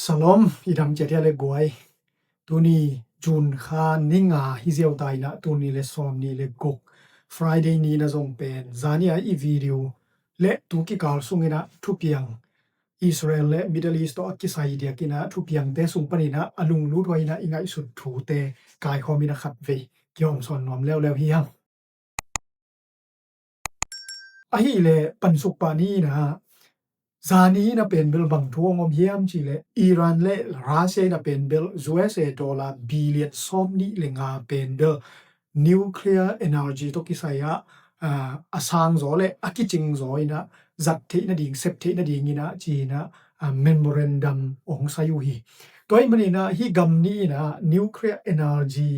สลอมอีดำเจดียเลกวยตัวนี้จูนคานนิงาฮิเซียวไตนะตัวนี้เลซอมนี้เลกก Friday นี้นะจงเป็นจานี่อีวิดีโอและตุกิกาลสุงินะทุกอย่างอิสราเอลและมิดเดิลอีสต์อักกิไซเดียกินะทุกอย่างเตสุงปนินะอลุงรู้ด้วยนะอิงไอสุดถูเตกายคอมินะขัดเวเกี่ยวสอนนอมแล้วเฮียงไอ้เลปันสุกปานีนะซานีนะเป็นเบลบังทวงอมเฮียมจีเลอิรันและรัสเซียนะเป็นเบลUS$บิลเลียนซอมนี้เลงาเป็นเดอนิวเคลียร์เอเนอร์จีตกิไซยะอาสางโซเลอากิจิงโซอินะจัดเทนะดิ่งเซปเทนะดิ่งอินะจีนะเมมโมเรนดัมองไซยูฮีตัวมันนี่นะฮีกัมนี่นะนิวเคลียร์เอเนอร์จี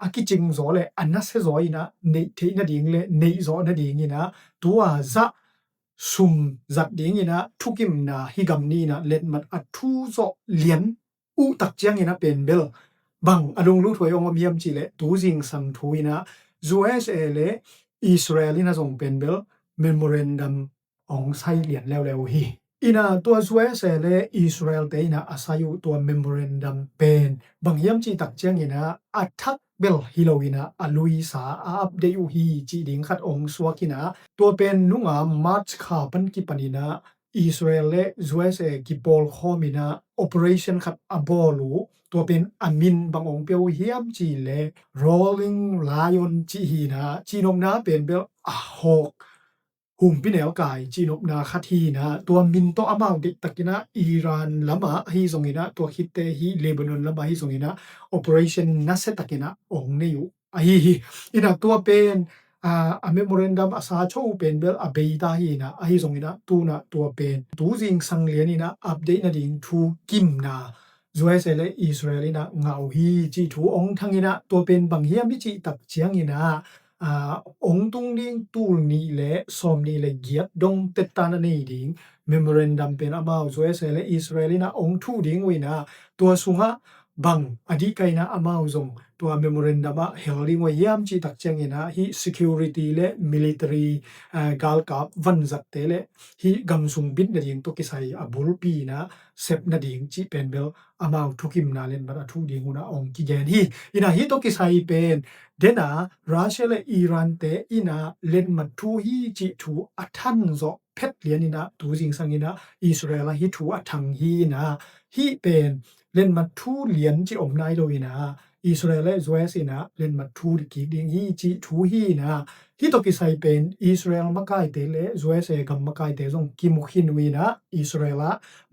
อากิจิงโซเลอันนั้นเซโซอินะเนเทนะดิ่งเลเนโซนะดิ่งอินะตัวจะซุมจัดดิ่งอินะทุกิมนะฮิกัมนี่นะเล็ดมันอัดทูโซเลียนอุตักเจียงอินะเป็นเบลบังอารมณ์รู้ถวยองค์เมียมจีเลตูจิงสังทุยนะ USA เลอิสราเอลนะส่งเป็นเบลเมมโมเรนดัมองไซเลียนแล้วฮีอินะตัว USA เลอิสราเอลเตอินะอาศัยตัวเมมโมเรนดัมเป็นบางยามจีตักเจียงอินะอัทักเบลฮิโลวินะอลุยสาอัปเดยูฮีจีดิงขัดองสวากินะตัวเป็นนุ่งอามาร์ชคาปันกิปนินะอิสราเอลและ USA กิปอลคอมินะ Operation ขัดอบอลูตัวเป็นอามินบางองเปียวเฮียมจีเล Rolling Lion จีฮีนะจีนมนาเป็นเบลอะฮอกหุ่มพิเนลกายจีนบนาคัทีนะตัวมินโตอามาดิตะกินะอิหร่านละมาฮีสงินะตัวฮิตเตฮีเลบานอนละมาฮีสงินะ Operation นัสเซตะกินะองเนยูไอฮีอินะตัวเป็นเมมโมเรนดัมอาซาโชเป็นเบลอเบยตาฮีนะไอฮีสงินะตูนะตัวเป็นตูจิงสังเลียนีนะอัปเดตนะดิงทูกิมนาUS และอิสราเอลนะเงาฮีจีทูองทั้งอินะตัวเป็นบางเฮียมิจิตักเจียงอินะองตุงดิงตูลนี้และซอมนี้และเกียดดงเตตานะนี่ดิงเมมโมเรนดัมเป็นอามา US และอิสราเอลนะองทูดิงวินะตัวสุงะบังอดีไกนะอามาซงตัวเมมโมเรนดัมเฮลิงว่ายามจิตักเจียงอินะฮี security และ military กาลกับวันจัดเตเลฮีกัมซุงบิดนะดิงตัวกิไซอบุลปีนะเซปนะดิงจีเป็นเบลอามาทุกิมนาเลนบัดทุดิงอุนะองกิเกนฮีอินะฮีตัวกิไซเป็นเดนะรัสเซียและอิหร่านเตอินะเล่นมาทูฮีจิทูอัทันโซเพชเลียนินะตูจิงสังอินะอิสราเอลฮีทูอัทังฮีนะฮีเป็นเล่นมาทูเลียนจิอมนายโดยนะอิสราเอลและ US นะเล่นมาทูดิกิดิงฮีจิทูฮีนะฮีตกิไซเป็นอิสราเอลมาไกเตเล US กัมมาไกเตซงกิมุขินวีนะอิสราเอล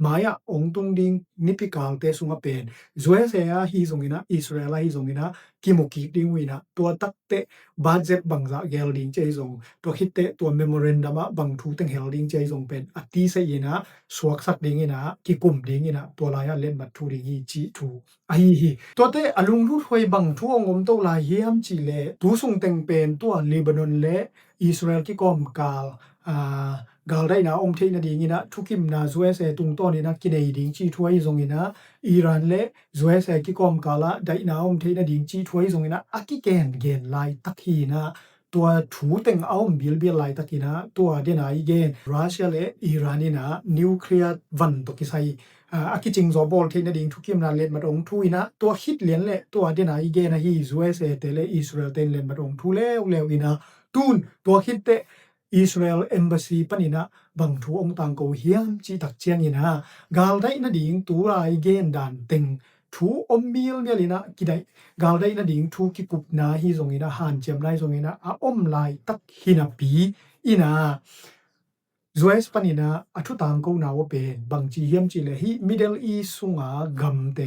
มายาองตุงดิงนิพิกาลเตซุงเป็น US ฮีซงอินะอิสราเอลฮีซงอินะกิมุกิดิงวีนะตัวตักเตบาเจ็บบังซาเกลดิงเจซงตัวฮิตเตตัวเมมโมเรนดัมบังทูเตงเฮลดิงเจซงเป็นอติเซยินะสวกสักดิงอินะกิกุมดิงอินะตัวลายเล่นมาทูดิงฮีจีทูไอฮีตัวเตอลุงรูถวยบังทูองมโตลายเฮียมจีเลตูซุงเตงเป็นตัวเลบานอนและอิสราเอลกิกอมกาลกาลได้นะองเทนะดิงินะทุกิมนะ US ตุงต้นนี่นะกินเอดิงจีถวยซงอินะอิหร่านและ US กิกอมกาลได้นะองเทนะดิงจีถวยซงอินะอากิเกนเกนไลตักฮีนะตัวถูเต็งเอาบิลไลตักฮีนะตัวเดนายเกนรัสเซียและอิหร่านนี่นะนิวเคลียร์วันตกิไซอากิจิงซอบอลเทนดิงทุกิมนาเลนมาองทุยนะตัวฮิตเลียนเละตัวเดนายเกนะฮี US เตเลอิสราเอลเตนเลนมาองทุเลวอินะตูนตัวฮิตเตอิสราเอลเอมบาซีปนินะบังทูองตังโกเฮียมจีตักเจียงอินะกาลได้นะดิงตัวไรเกนดันเต็งทูอมมิลเมียลินะกิได้กาลได้นะดิงทูกิกุบนาฮีซงอินะฮันเจียมไลซงอินะอาอมไลตักฮินาปีอินะUS ปนินะอัทุตังโกนาวเป็นบางจีเฮียมจีเลฮี Middle East สุงากัมเต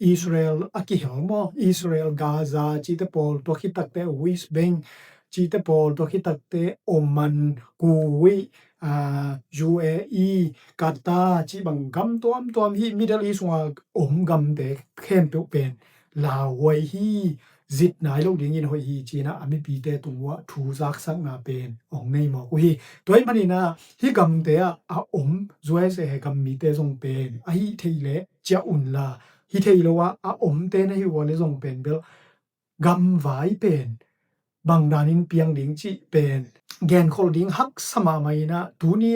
อิสราเอลอากิเฮลโมอิสราเอลกาซาจีเตปอลตัวคิตักเตวิสเบงจีเตปอลตัวคิตักเตโอมันกูวิUAE กาตาร์จีบังกัมตัวฮี Middle East สุงากัมเตเข้มเปียวเป็นลาวไวฮีจิตนายโลกดิ้งอินหอยฮีจีนะอามิปีเตตุงวะทูซักสักนาเป็นองในหมอกฮีตัวมันนี่นะฮีกัมเตะจวยเสกัมมีเตซงเป็นฮีเทเลเจ้าอุนลาฮีเทเลวะเตนะฮีวอลเลซงเป็นเบลกัมไวเป็น บางดานินเปียงดิงจิเป็นแกนคอลดิงฮักสมามัยนะตูนี้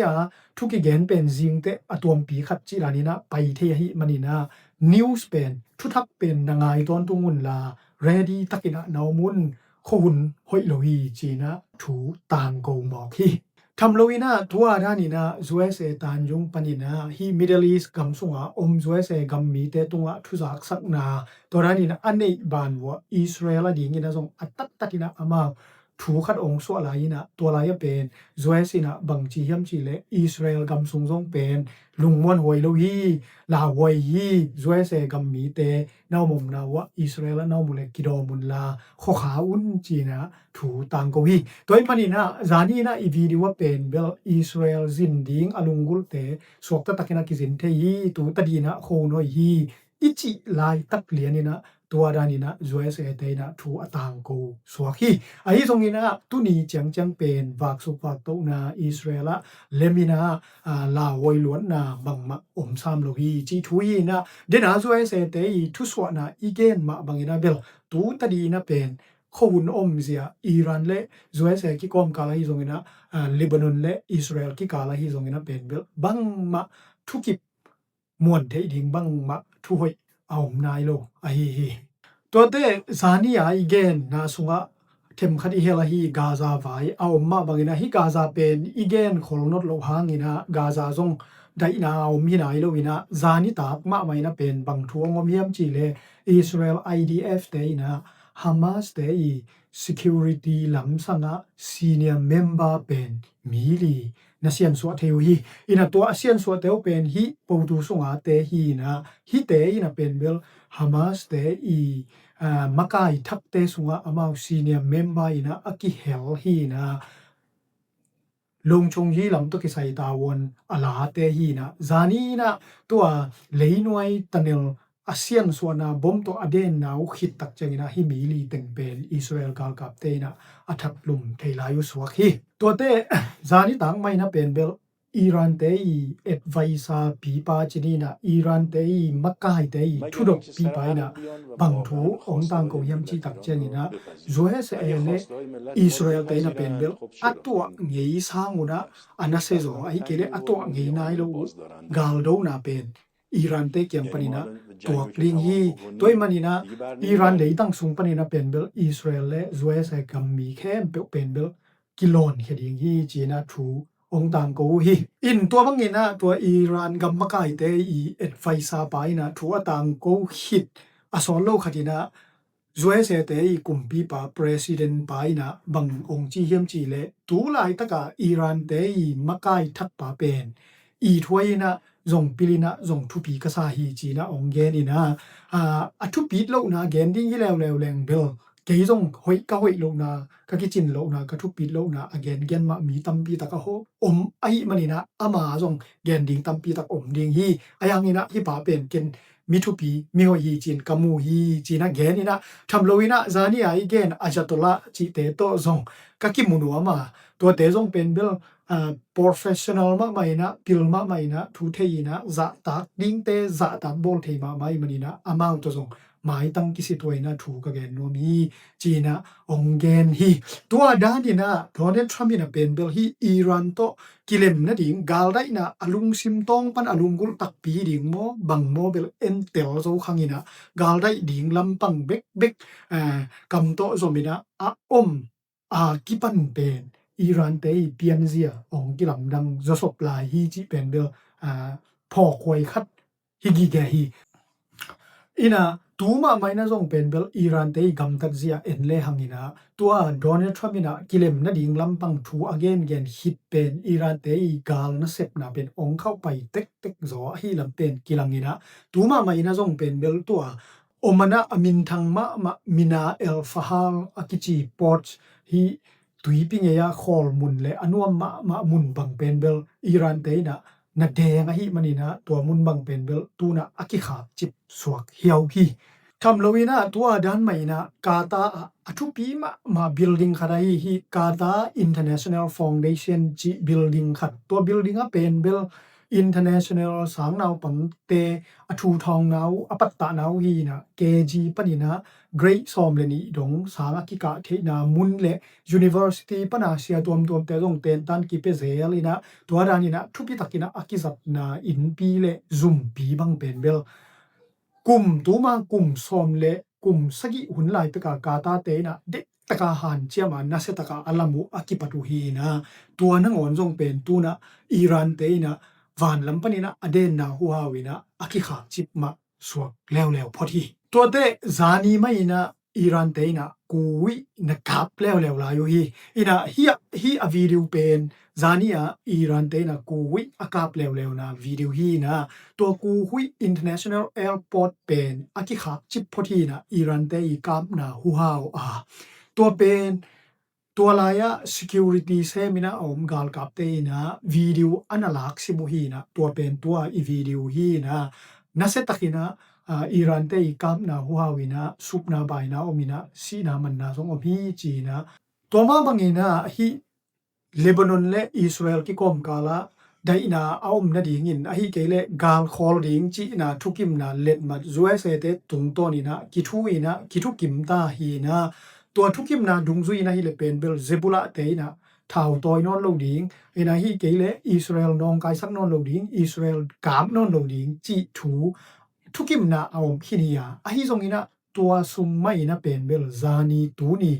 ทุกแกนเป็นจิงเตอตวมปีขัดจิลานินะไปเทหิมันินะนิวส์เป็นทุทักเป็นนางไงตอนตุงุนลาเรดี้ตักินะนาวมุนขุนหอยโลฮีจีนะถูตางโกบอกฮีทำโลวินะทัวด้านินะจวยเสตานยุงปนินะฮีมิดเดิลอีสกำสุงจวยเสกัมมีเตตุงทุจักสักนาตัวด้านินะอันนี้บานว่าอิสราเอลดิ่งนะทรงอัตตัตินะอามาถูขัดองค์สวลายนะตัวลายเป็นจวยสินะบังจีเฮียมจีเลอิสราเอลกำสุงทรงเป็นลุงมวนหวยโลฮีลาหวยฮีจวยเสกัมมีเตนาวมุมนาวะอิสราเอลนาวมุเลกิดอมุนลาข้อขาอุนจีนะถูตางโกฮีตัวมันนี่นะจานีนะอีวีดีว่าเป็นเบลอิสราเอลจินดิงอลุงกุลเตสวกตะตะกินะกิจินเทฮีตูตะดีนะโคโนฮีอิจิลายตักเลียนี่นะตัวดานี่นะจวยเสเตนะถูอตางโกสวกฮีไอ้ตรงนี้นะตุนีจังเป็นวักสุวักโตนะอิสราเอลเลมินะลาวยล้วนนะบังมาซามโลฮีจีทุยนะเดนะจวยเสเตอีทุสวนะอีเกนมาบังนะเบลตูตะดีนะเป็นคุณเสียอิหร่านและจวยเสกิกอมกาลาฮิซงนะเลบานอนและอิสราเอลกิกาลาฮิซงนะเป็นเบลบังมาทุกิบมวนเทดิงบังมาทุหอยเอานายโลไอฮีตัวเตซานีอีเกนนะสุงะเทมคัดอีเฮลาฮีกาซาไวเอามาบังนะฮิกาซาเป็นอีเกนโคลนอตโลหางินะกาซาซงได้นาเอามีนายโลวินะซานิตากมาไม่นะเป็นบังทวงเมียมจีเลอิสราเอล IDF เตนะ Hamas เตอี security ลำสังะ senior member เป็นมีลีนะเซียนสวเทวฮีอินะตัวเซียนสวเทวเป็นฮีปูตูสุงาเตฮีนะฮีเตอีนะเป็นเบล Hamas เตอีมะกายทักเตสุงะอามา senior member อีนะอากิเฮลฮีนะลงชงยีลำตุกิไซตาวนอลาเตฮีนะจานีนะตัวเลนวยตันเนลอาเซียนส่วนนะบอมตัวอเดนนะอุคิดตักจังนะฮิมีลีเต็งเป็นอิสราเอลกาลกับเตนะอัทักลุมเทลายุสวกฮีตัวเตจานีต่างไม่นะเป็นเบลอิหร่านเตอีเอ็ดไวซาปีปาจินีนะอิหร่านเตอีมักกะไฮเตอีทุดกปีปานะบังทูองตังกงยามจีตักจังนะจวยเสเอเลอิสราเอลเตนะเป็นเบลอัตัวเงยสางอุนะอันนั้นเซโซไอเกเลอัตัวเงยนายโลกาลโดนะเป็นอิหร่านเตเกียงปนินะตัวกลิงฮีตัวมันนี่นะอิหร่านเลยตั้งสูงปนินะเป็นเบลอิสราเอลและจวยเสกัมมีแค่เป็นเบลกิโลนเฮดิงฮีจีนะทูองตามกูฮีอินตัวบังเงินนะตัวอิหร่านกัมมะกายเตอีเอ็ดไฟซาไปนะทัวตามกูฮิตอสอนโลคดีนะจวยเสเตอีกุมปีปาประธานไปนะบังองจีเฮียมจีเลตูไลตะกะอิหร่านเตอีมะกายทักปาเป็นอีถวยนะจงปิลินะจงทุปีกษาฮีจีนะองเกนี่นะทุปีโลนะเกนดิ้งฮีแล้วแรงเบลเกยจงหอยกะหอยโลนะกะกิจินโลนะกะทุปีโลนะอเกนเกนมามีตัมปีตะกะโหไอมันนี่นะอามาจงเกนดิ้งตัมปีตะดิ้งฮีอายังนี่นะฮิปาเป็นเกนมีทุปีมีหอยฮีจินกะมูฮีจีนะเกนนี่นะทำโลวินะซานี่ไอเกนอาจาตุละจิเตโตจงกะกิมุนัวมาตัวเตจงเป็นเบลprofessional มาไม่นะพิลมาไม่นะทุเทียนะจะตักดิ้งเตจะตักบอลเทมาไม่มันนี่นะอามาตัวจงหมายตั้งกิสิตัวนะถูกกันโนมีจีนะองเกนฮีตัวด้านนี่นะโดนัลด์ทรัมป์นะเป็นเบลฮีอิหร่านโตกิเลมนะดิ่งกาลได้นะอลุงซิมตองปันอลุงกุลตักปีดิ่งโมบังโมเบลเอ็นเตลโซขังอินะกาลได้ดิ่งลำปังเบกกำโตโซมินะกิปันเป็นอิหร่านเตยเปียนเซียองกิลำดังจะสบลายฮีจิเป็นเบลพอควยคัดฮิกิแกฮีอินะตูมาไม่น่าจงเป็นเบลอิหร่านเตยกำตัดเซียเอ็นเลหังอินะตัวโดนัลด์ทรัมป์นะกิเลมนะดิ่งลำปังทูอเกนเกนฮิตเป็นอิหร่านเตยกาลนะเซปนะเป็นองเข้าไปเต็กโซฮีลำเป็นกิลังอินะตูมาไม่น่าจงเป็นเบลตัวโอมานะอามินทังมามินาเอลฟาฮัลอากิจิพอร์ตฮีตุยปิงยาคอลมุนเลอนุมามุนบังเป็นเบลอิหร่านเตยนะนัดแดงฮีมันนี่นะตัวมุนบังเป็นเบลตูนะอากิขาจิบสวกเฮียวฮีทำโลวินะตัวด้านใหม่นะกาตาทุปีมาบิลดิ้งขัดฮีกาตา International Foundation จีบิลดิ้งขัดตัวบิลดิ้งเป็นเบล international สางนาวปังเตอทูทองนาวอปัตตะนาวฮีนะเกจีปนินะ great ซอมเลนีดงสางกิกะเทนามุนเล university ปนาเสียตวมเตจงเตนตันกิเปเซลีนะตัวดานีนะทุปิตักินะอกิซัตนาอินปีเลซุมปีบังเป็นเบลกุมตูมกุมซอมเลกุมสกิหุนไลไปกากาตาเตนะเด็กตะกาหันเจียมานาเซตะกาอัลลามุอากิปตุฮีนะตัวนังอ่อนจงเป็นตูนะอิหร่านเตนะวันลำปนินะอเดนนาหัววินะอากิขาจิบมาสวกแล้วพอทีตัวเตซานีไม่นะอิหร่านเตนะกูวินะกับแล้วลาอยู่ฮีอินะฮีอวิดีโอเป็นซานีอะอิหร่านเตนะกูวิอากับแล้วนะวิดีโอฮีนะตัวกูวิ international airport เป็นอากิขาจิบพอทีนะอิหร่านเตอีกับนะหัวตัวเป็นตัวลาย security เซมินะอมกาลกับเตนะวิดีโออนาลักสิบุฮีนะตัวเป็นตัวอีวิดีโอฮีนะนาเซตักินะอิหร่านเตอีกับนะหัววินะซุปนาบายนะอมินะสีนามันนะสงอมีจีนะตัวมาบังอินะฮีเลบานอนและอิสราเอลกิกอมกาลาได้นะอมนะดิงินฮีเกเลกาลคอลดิงจีนะทุกิมนะเล็ดมาจวยเซเตตุงโตนี่นะกิทุอีนะกิทุกิมตาฮีนะตัวทุกิมนาดุงซุยนะฮิเลเป็นเบลเซบุละเตนะทาวตอยนอนโลดิงเอนะฮิเกเลอิสราเอลนองกายสักนอนโลดิงอิสราเอลกามนอนโลดิงจิทูทุกิมนาเอาคินียาอะฮิซงอินะตัวซุมไม่นะเป็นเบลซานีตูนี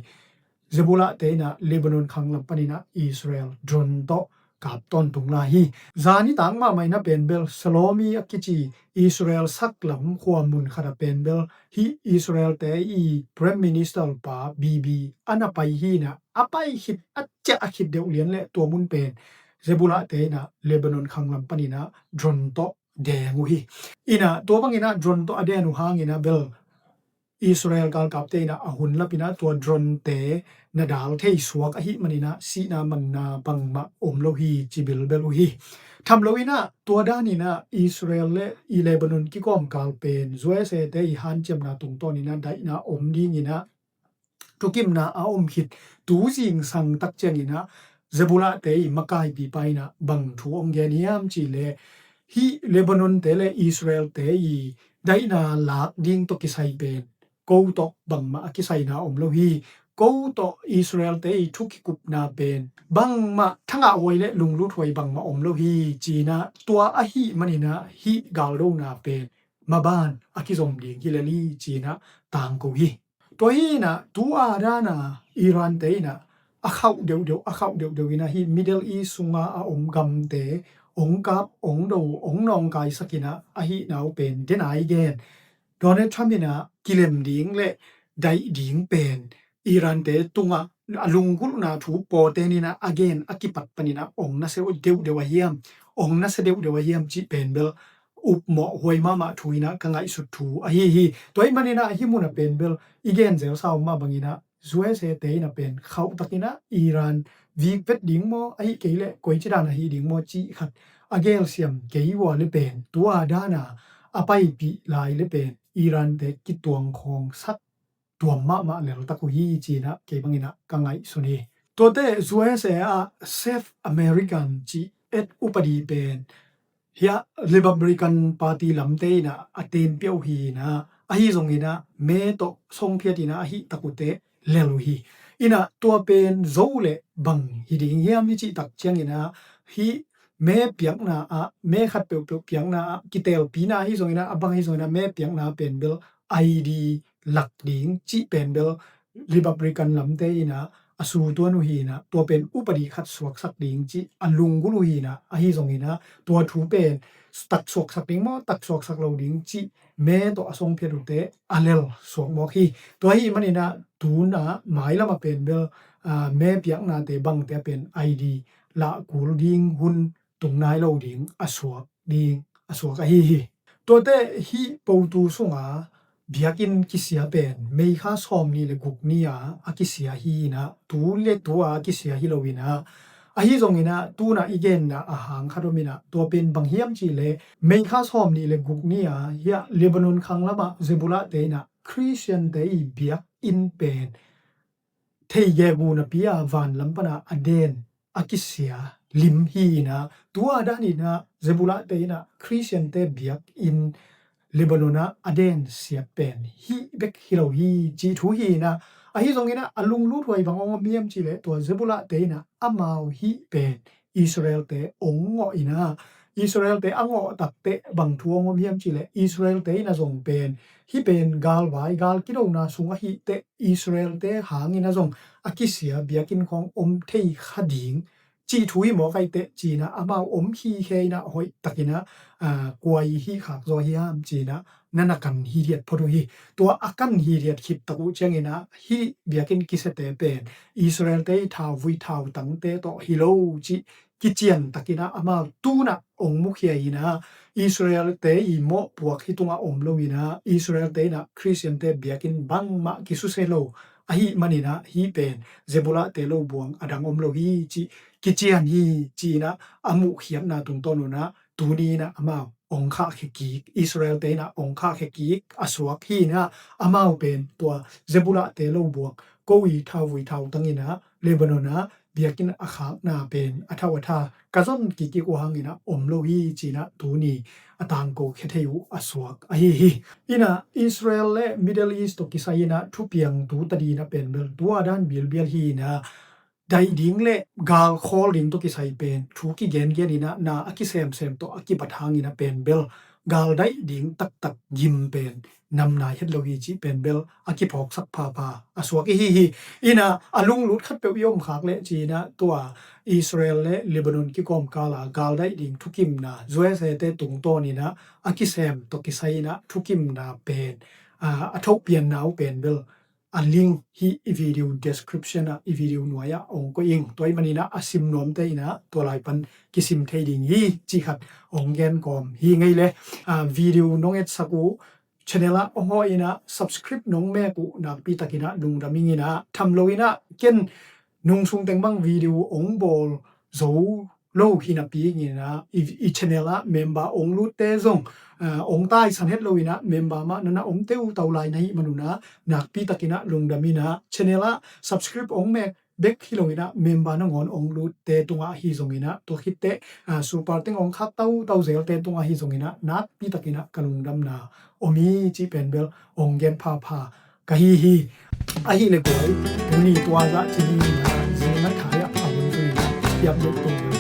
เซบุละเตนะเลบานอนคังลับปนินะอิสราเอลดรอนโตกับต้นตุงลาฮีซานีต่างมาไม่นะเป็นเบลสโลมีอักิจีอิสราเอลสักลำความมุนขนาดเป็นเบลฮีอิสราเอลแต่อีพรีเมียร์มินิสเตอร์ปาบีอันไปฮีนะอไปฮิตอัจจะคิดเดียวเลียนและตัวมุนเป็นเซบุละเตนะเลบานอนคังลำปนินะดรอนโตเดงูฮีอินะตัวบังอินะดรอนโตอเดนุฮางอินะเบลอิสราเอลกาลกับเตนะหุ่นละปินะตัวดรอนเตนาดาลเทสวกอหิมันินะสีนามันนาบังมาอมโลฮีจิบิลเบลฮีทำโลวินะตัวด้านนี้นะอิสราเอลและอิเลบานอนกิกอมกาลเป็นจวยเซเตฮันเจมนาตุงตอนี่นะได้นะอมดีนี่นะทุกิมนะอาอมคิดตูจิงสังตักเจงินะเซบุละเตมากายปีไปนะบังทูอมเกนิยามจิเลฮีเลบานอนเตเลอิสราเอลเตอีได้นะลากดิ้งตกิไซเป็นกูตกบังมาอกิไซนะอมโลฮีกูโตอิสราเอลเตทุกกุบนาเป็นบังมาทั้งอาวยและลุงลุถวยบังมาอมโลฮีจีนะตัวอะฮีมันนี่นะฮีกาลโลนาเป็นมาบ้านอากิซอมดิงฮิเลลีจีนะต่างกูฮีตัวฮีนะตัวอาดานะอิหร่านเตนะอะเข้าเดี๋ยวอะเข้าเดี๋ยวนะฮีมิดเดิลอีสซุงาอมกัมเตองกับองโดองนองกายสกินะอะฮีนาวเป็นเดนไอเกนโดนัลด์ทรัมป์นะกิเลมดิงและไดดิงเป็นอิหร่านเตตุงะลุงกุลนาทูโปเตนีนะ again อกิปัตปนินะองนะเซเดวเฮียมองนะเซเดวเฮียมจิเป็นเบลอุปหมอหวยมาทุยนะกังไงสุดทูอะฮีตัวไอ้มันนี่นะฮิมุนะเป็นเบลอีเกนเซลซาวมาบังอินะจวยเซเตนะเป็นเขาตักินะอิหร่านวีเวดดิงโมไอ้เกเลกวยจิดานะฮีดิงโมจิขัดอเกลเซียมเกยวอเลเป็นตัวดานะอไปปีลายเลเป็นอิหร่านเตกิตวงของสักตัวมาเลตะกุฮีจีนะเกบังอินะกังไงสุนีตัวเตจวยเซอะเซฟอเมริกันจีเอ็ดอุปดีเป็นเฮียลิบับริกันปาร์ตี้ลำเตนะอเตนเปียวฮีนะอะฮีซงอินะเมโตซงเพียตินะอะฮีตะกุเตเลลุฮีอินะตัวเป็นโซเลบังฮีดิงเฮียมิจิตักเจียงอินะฮีเมเปียงนาอะเมขัดเปียวเปียงนากิเตลปีนาฮีซงอินะอบังฮีซงอินะเมเปียงนาเป็นเบลไอดีหลักดิงจิเป็นเบลริบับริกันลำเตนะอสูตัวนุฮีนะตัวเป็นอุปดีขัดสวกสักดิงจิอลุงกุลุฮีนะอะฮีซงอินะตัวทูเป็นตักสวกสักดิงมอตักสวกสักโลดิงจิเมตัวอสงเพียดุเตอเลลสวกมอฮีตัวฮีมันนี่นะตูนะหมายละมาเป็นเบลเมเปียงนาเตบังเตเป็นไอดีละกูลดิงหุนตุงนายโลดิงอสวกดิงอสวกอะฮีตัวเตฮีปูตูสุงาเบียกินกิเสียเป็นเมฆาซอมนี่เลกุกนี่อาอากิเสียฮีนะตูเลตัวอากิเสียฮีโลวินะอะฮีซงอินะตูนะอีเกนนะอาหางคาโดมินะตัวเป็นบังเฮียมจีเลเมฆาซอมนี่เลกุกนี่อาเฮียเลบานอนคังละมาเซบุละเตนะคริสเตียนเตอีเบียอินเป็นเทเยบูนะปิอาวันลัมปนะอเดนอากิเสียลิมฮีนะ ตัวด้านนี้นะเซบูลาเตนะคริสเตียนเตเบียกอินLebanon aden sia pen hi bek hilo hi ji thu hi na a hi zong ina alung lu thoi bang ong miam chi le to Zebula te na amau hi pen Israel te ong ngo ina Israel te ango tak te bang thuong miam chi le Israel te na zong pen hi pen gal wai gal ki do na sunga hi te Israel te hang ina zong akisia biakin khong thei khading chi thui mo kai te chi na amau hi he na hoi takina kwai hi khak zo hiam chi na nanakan hi riat phoru hi to akan hi riat khip taku changena hi biakin kisete pen Israel te thau vui thau tang te to hilo chi kichian takina amau tu na ong mu khia ina Israel te I mo puak hi tunga omlo ina Israel te na Christian te biakin bang ma kisu selo ahi manina hi pen Zebula te lo buang adang omlo hi chi kichian hi chi na amu khiam na tung tonu na tu ni na amau ong kha kheki Israel te na ong kha kheki aswak hi na amau pen to Zebula te lo buang ko wi thau tangina Lebanon na biakin akha na pen athawatha kazon ki ko hangina omlo hi chi na tu ni atang ko khetheu aswak hi ina Israel le Middle East to kisaina thupiang tu tadi na pen bel tua dan bil hi na dai ding le gal khol ring to kisai pen thu ki gen ina na akisem to akipathang ina pen bel gal dai ding tak gim pen nam na het lo hi chi pen bel akiphok sak pha aswak hi ina alung lut khat pe yom khak le chi na tua Israel le Lebanon ki kom kala gal dai ding thukim na zoe se te tung to ni na akisem to kisai na thukim na pen athok pian nau pen bel a link hi video description a video nuaya ong ko ing toy manina asim nom te ina to lai pan kisim thading hi chi khat ong gen kom hi ngai le video nong et saku channel a ho ina subscribe nong me ku na pi takina dung raming ina thamlo ina ken nung sung teng bang video ong bol zo lo hina pi ina I channel a member ong lu te zong ong tai san het lo ina member ma nana ong teu tau lai nai manuna nak pi takina lungdamina channel a subscribe ong me bek hilongina member na ngon ong lu te tunga hi zongina to hitte super teng ong khat tau zel te tunga hi zongina nak pi takina kalungdam na omi chi penbel ong gen pha ka hi ahi le goi ni twa za chi ni na zina khaya awun ni yap lo tung